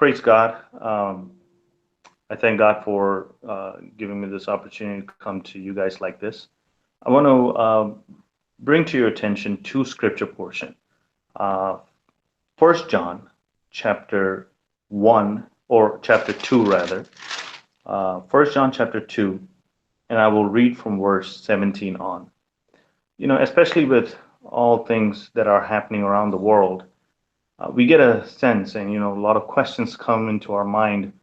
Praise God. I thank God for giving me this opportunity to come to you guys like this. I want to bring to your attention two scripture portion. Uh, 1 John chapter 1, or chapter 2 rather. 1 John chapter 2, and I will read from verse 17 on. Especially with all things that are happening around the world, we get a sense, and a lot of questions come into our mind.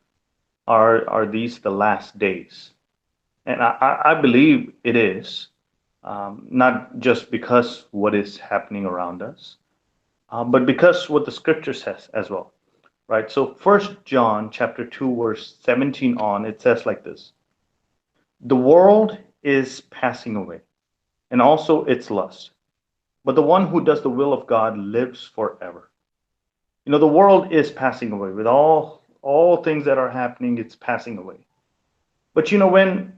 Are these the last days? And I believe it is, not just because what is happening around us, but because what the scripture says as well, right? So First John chapter 2 verse 17 on, it says like this: the world is passing away, and also its lust, but the one who does the will of God lives forever. The world is passing away with all things that are happening. It's passing away. But when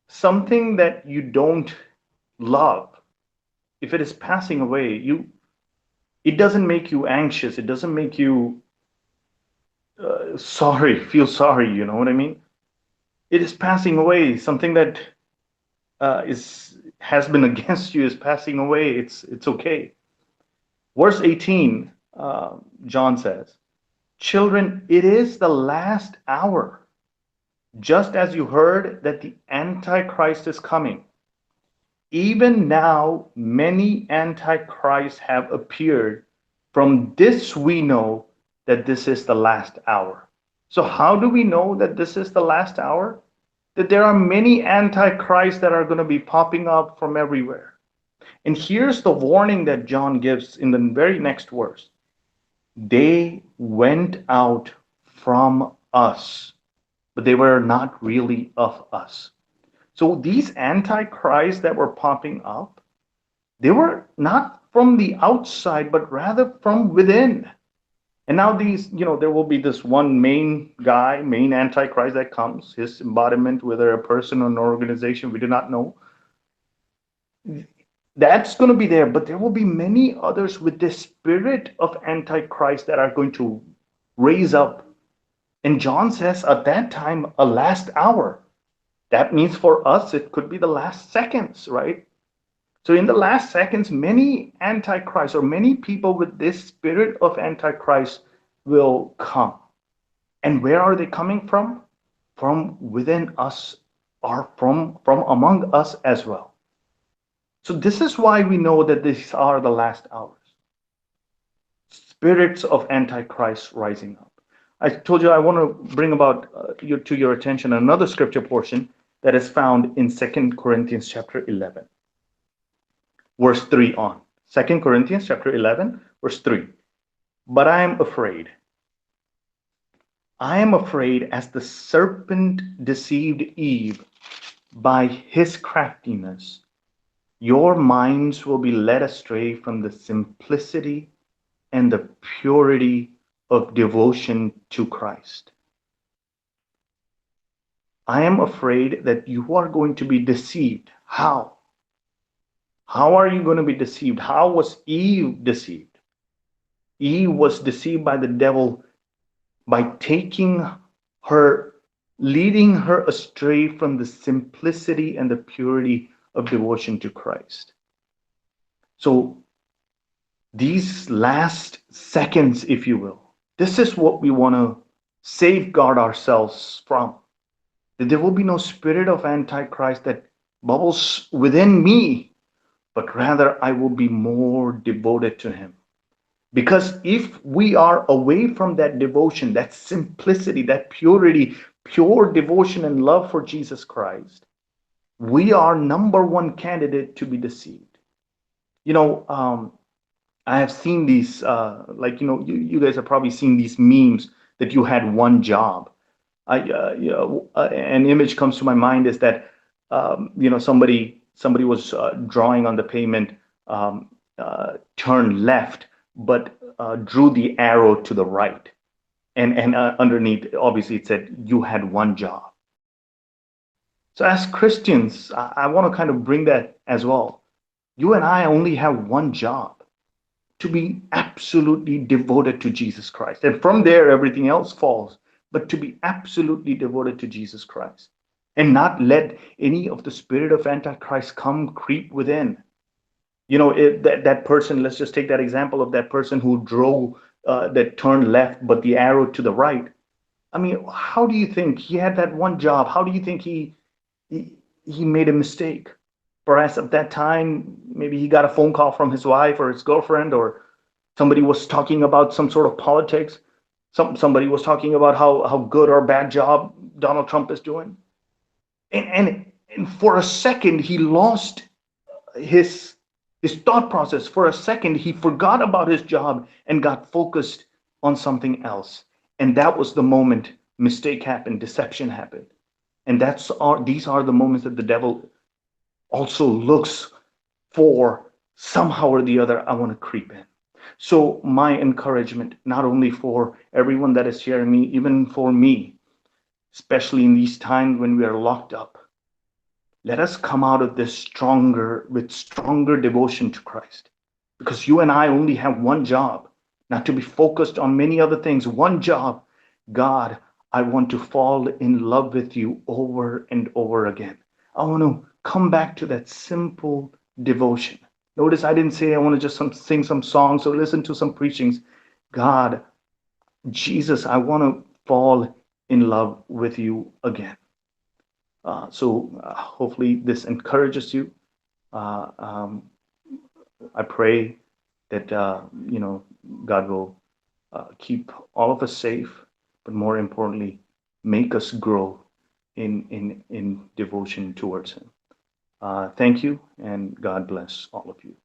something that you don't love, if it is passing away, it doesn't make you anxious. It doesn't make you feel sorry. You know what I mean? It is passing away. Something that is has been against you is passing away. It's okay. Verse 18, John says, "Children, it is the last hour. Just as you heard that the Antichrist is coming, even now many Antichrists have appeared. From this we know that this is the last hour." So how do we know that this is the last hour? That there are many Antichrists that are going to be popping up from everywhere. And here's the warning that John gives in the very next verse: they went out from us, but they were not really of us. So these antichrists that were popping up, they were not from the outside, but rather from within. And now there will be this one main guy, main antichrist that comes, his embodiment, whether a person or an organization, we do not know. That's going to be there, but there will be many others with the spirit of antichrist that are going to raise up. And John says at that time, a last hour. That means for us, it could be the last seconds, right? So in the last seconds, many antichrists or many people with this spirit of antichrist will come. And where are they coming from? From within us, or from among us as well. So this is why we know that these are the last hours. Spirits of antichrist rising up. I told you I want to bring about to your attention another scripture portion that is found in 2 Corinthians chapter 11, verse 3 on. 2 Corinthians chapter 11, verse 3. But I am afraid. I am afraid, as the serpent deceived Eve by his craftiness, your minds will be led astray from the simplicity and the purity of devotion to Christ. I am afraid that you are going to be deceived. How? How are you going to be deceived? How was Eve deceived? Eve was deceived by the devil by leading her astray from the simplicity and the purity of devotion to Christ. So these last seconds, if you will, this is what we want to safeguard ourselves from. That there will be no spirit of antichrist that bubbles within me, but rather I will be more devoted to him. Because if we are away from that devotion, that simplicity, that purity, pure devotion and love for Jesus Christ, we are number one candidate to be deceived. I have seen these, you guys have probably seen these memes that you had one job. An image comes to my mind is that, somebody was drawing on the pavement, turn left, but drew the arrow to the right. And underneath, obviously, it said you had one job. So as Christians, I want to kind of bring that as well. You and I only have one job. to be absolutely devoted to Jesus Christ. And from there, everything else falls, but to be absolutely devoted to Jesus Christ and not let any of the spirit of Antichrist come creep within. That person, let's just take that example of that person who drove, that turned left, but the arrow to the right. I mean, how do you think he had that one job? How do you think he, he made a mistake? Perhaps at that time, maybe he got a phone call from his wife or his girlfriend, or somebody was talking about some sort of politics. Somebody was talking about how good or bad job Donald Trump is doing. And for a second, he lost his his thought process. For a second, he forgot about his job and got focused on something else. And that was the moment mistake happened, deception happened. And these are the moments that the devil also looks for somehow or the other. I want to creep in. So my encouragement, not only for everyone that is hearing me, even for me, especially in these times when we are locked up, let us come out of this with stronger devotion to Christ. Because you and I only have one job, not to be focused on many other things. One job. God, I want to fall in love with you over and over again. I want to come back to that simple devotion. Notice I didn't say I want to just sing some songs or listen to some preachings. God, Jesus, I want to fall in love with you again. So hopefully this encourages you. Uh, um, I pray that God will keep all of us safe, but more importantly, make us grow in devotion towards Him. Thank you, and God bless all of you.